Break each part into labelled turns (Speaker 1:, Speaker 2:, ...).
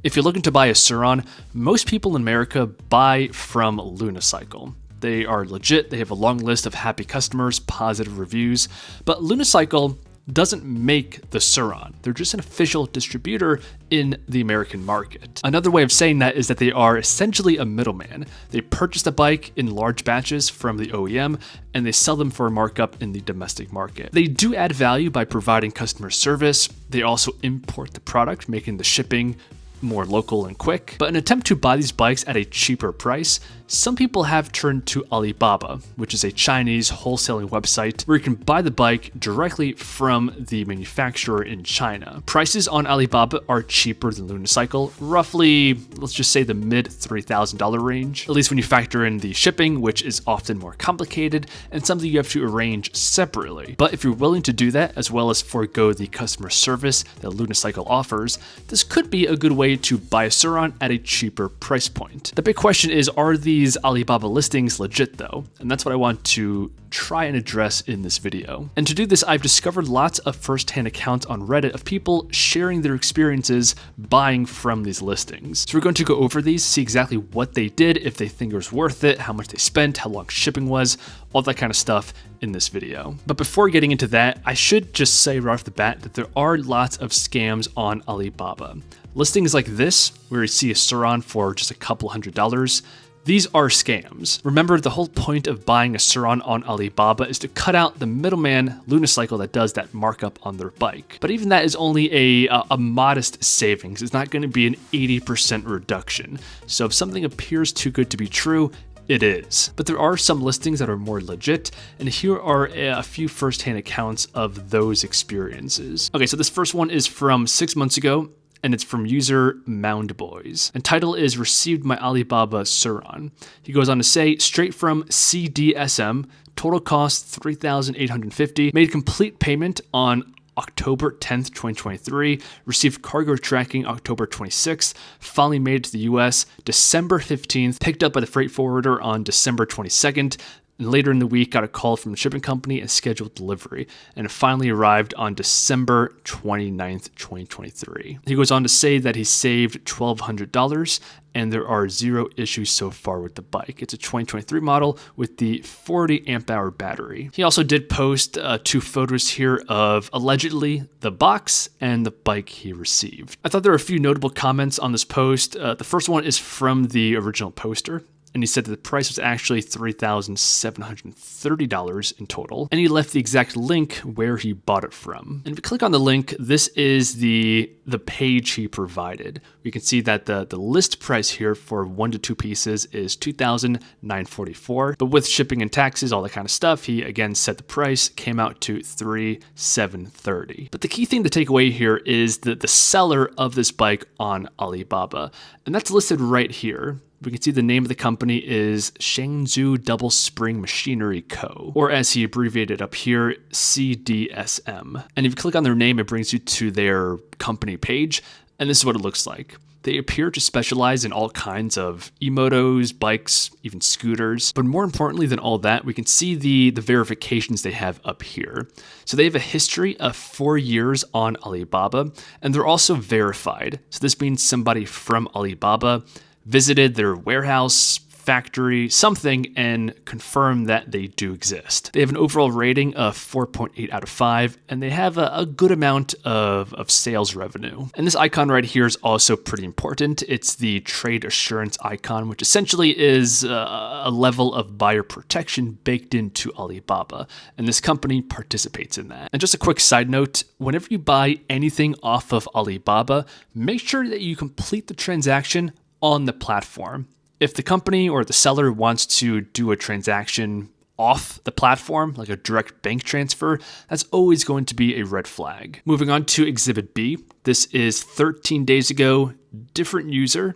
Speaker 1: If you're looking to buy a Surron, most people in America buy from Lunicycle. They are legit, they have a long list of happy customers, positive reviews, but Lunicycle doesn't make the Surron. They're just an official distributor in the American market. Another way of saying that is that they are essentially a middleman. They purchase the bike in large batches from the OEM and they sell them for a markup in the domestic market. They do add value by providing customer service. They also import the product, making the shipping more local and quick. But in an attempt to buy these bikes at a cheaper price, some people have turned to Alibaba, which is a Chinese wholesaling website where you can buy the bike directly from the manufacturer in China. Prices on Alibaba are cheaper than Lunicycle, roughly, let's just say the mid $3,000 range, at least when you factor in the shipping, which is often more complicated and something you have to arrange separately. But if you're willing to do that, as well as forego the customer service that Lunicycle offers, this could be a good way to buy a Surron at a cheaper price point. The big question is, are these Alibaba listings legit though? And that's what I want to try and address in this video. And to do this, I've discovered lots of first-hand accounts on Reddit of people sharing their experiences buying from these listings. So we're going to go over these, see exactly what they did, if they think it was worth it, how much they spent, how long shipping was, all that kind of stuff in this video. But before getting into that, I should just say right off the bat that there are lots of scams on Alibaba. Listings like this, where you see a Surron for just a couple $100s, these are scams. Remember, the whole point of buying a Surron on Alibaba is to cut out the middleman Lunicycle that does that markup on their bike. But even that is only a modest savings. It's not going to be an 80% reduction. So if something appears too good to be true, it is. But there are some listings that are more legit, and here are a few first-hand accounts of those experiences. Okay, so this first one is from 6 months ago, and it's from user Moundboys. And title is Received My Alibaba Surron. He goes on to say, straight from CDSM, total cost $3,850, made complete payment on October 10th, 2023, received cargo tracking October 26th, finally made it to the US December 15th, picked up by the freight forwarder on December 22nd, and later in the week got a call from the shipping company and scheduled delivery, and it finally arrived on December 29th, 2023. He goes on to say that he saved $1,200 and there are 0 issues so far with the bike. It's a 2023 model with the 40 amp hour battery. He also did post 2 photos here of allegedly the box and the bike he received. I thought there were a few notable comments on this post. The first one is from the original poster, and he said that the price was actually $3,730 in total, and he left the exact link where he bought it from. And if you click on the link, this is the page he provided. We can see that the list price here for 1 to 2 pieces is $2,944, but with shipping and taxes, all that kind of stuff, he again set the price, came out to $3,730. But the key thing to take away here is the seller of this bike on Alibaba, and that's listed right here. We can see the name of the company is Shenzhou Double Spring Machinery Co., or as he abbreviated up here, CDSM. And if you click on their name, it brings you to their company page, and this is what it looks like. They appear to specialize in all kinds of e-motos, bikes, even scooters. But more importantly than all that, we can see the verifications they have up here. So they have a history of 4 years on Alibaba, and they're also verified. So this means somebody from Alibaba visited their warehouse, factory, something, and confirmed that they do exist. They have an overall rating of 4.8 out of 5, and they have a good amount of sales revenue. And this icon right here is also pretty important. It's the trade assurance icon, which essentially is a level of buyer protection baked into Alibaba, and this company participates in that. And just a quick side note, whenever you buy anything off of Alibaba, make sure that you complete the transaction on the platform. If the company or the seller wants to do a transaction off the platform, like a direct bank transfer, that's always going to be a red flag. Moving on to Exhibit B. This is 13 days ago, different user.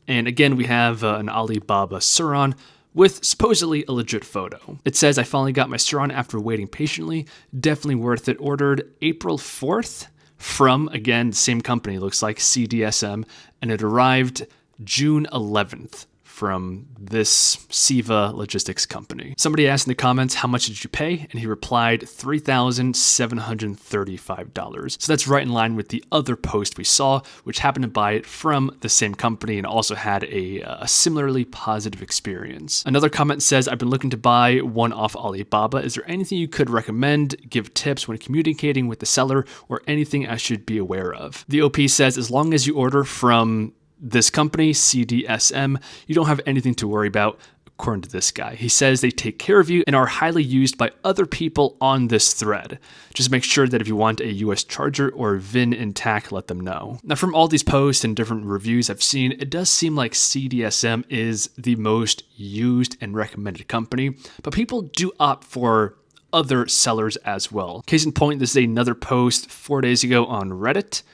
Speaker 1: And again, we have an Alibaba Surron with supposedly a legit photo. It says, I finally got my Surron after waiting patiently. Definitely worth it. Ordered April 4th from, again, the same company, looks like CDSM, and it arrived June 11th from this Siva logistics company. Somebody asked in the comments, how much did you pay? And he replied $3,735. So that's right in line with the other post we saw, which happened to buy it from the same company and also had a similarly positive experience. Another comment says, I've been looking to buy one off Alibaba. Is there anything you could recommend, give tips when communicating with the seller, or anything I should be aware of? The OP says, as long as you order from this company, CDSM, you don't have anything to worry about, according to this guy. He says they take care of you and are highly used by other people on this thread. Just make sure that if you want a US charger or VIN intact, let them know. Now, from all these posts and different reviews I've seen, it does seem like CDSM is the most used and recommended company, but people do opt for other sellers as well. Case in point, this is another post 4 days ago on Reddit.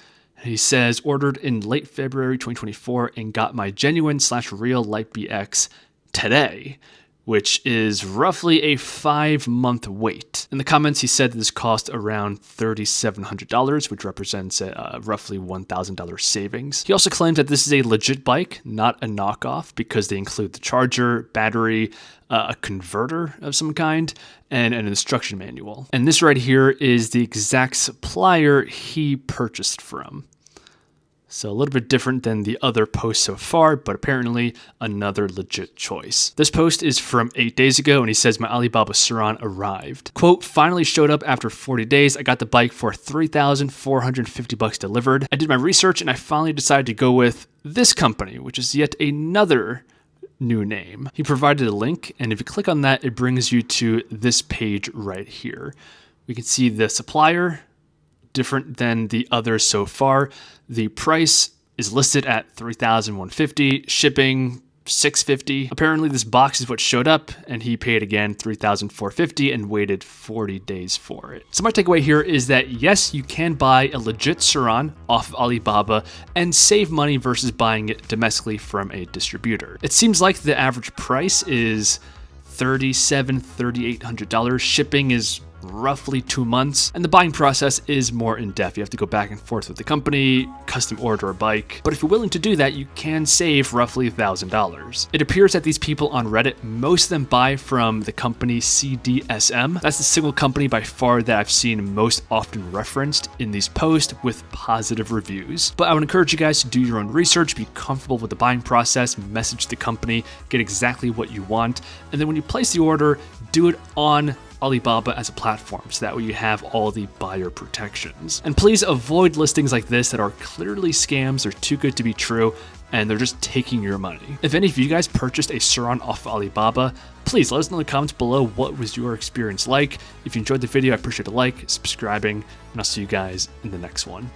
Speaker 1: He says, ordered in late February 2024 and got my genuine/real Light BX today, which is roughly a 5-month wait. In the comments, he said this cost around $3,700, which represents a roughly $1,000 savings. He also claims that this is a legit bike, not a knockoff, because they include the charger, battery, a converter of some kind, and an instruction manual. And this right here is the exact supplier he purchased from. So a little bit different than the other posts so far, but apparently another legit choice. This post is from 8 days ago, and he says, my Alibaba Surron arrived. Quote, finally showed up after 40 days. I got the bike for $3,450 delivered. I did my research, and I finally decided to go with this company, which is yet another new name. He provided a link, and if you click on that, it brings you to this page right here. We can see the supplier, different than the others so far. The price is listed at $3,150, shipping $650. Apparently this box is what showed up, and he paid again $3,450 and waited 40 days for it. So my takeaway here is that yes, you can buy a legit Surron off of Alibaba and save money versus buying it domestically from a distributor. It seems like the average price is $3,700, $3,800. Shipping is roughly 2 months, and the buying process is more in-depth. You have to go back and forth with the company, custom order a bike, but if you're willing to do that, you can save roughly $1,000. It appears that these people on Reddit, most of them buy from the company CDSM. That's the single company by far that I've seen most often referenced in these posts with positive reviews. But I would encourage you guys to do your own research, be comfortable with the buying process, message the company, get exactly what you want, and then when you place the order, do it on Alibaba as a platform, so that way you have all the buyer protections. And please avoid listings like this that are clearly scams, they're too good to be true, and they're just taking your money. If any of you guys purchased a Surron off of Alibaba, please let us know in the comments below what was your experience like. If you enjoyed the video, I appreciate a like, subscribing, and I'll see you guys in the next one.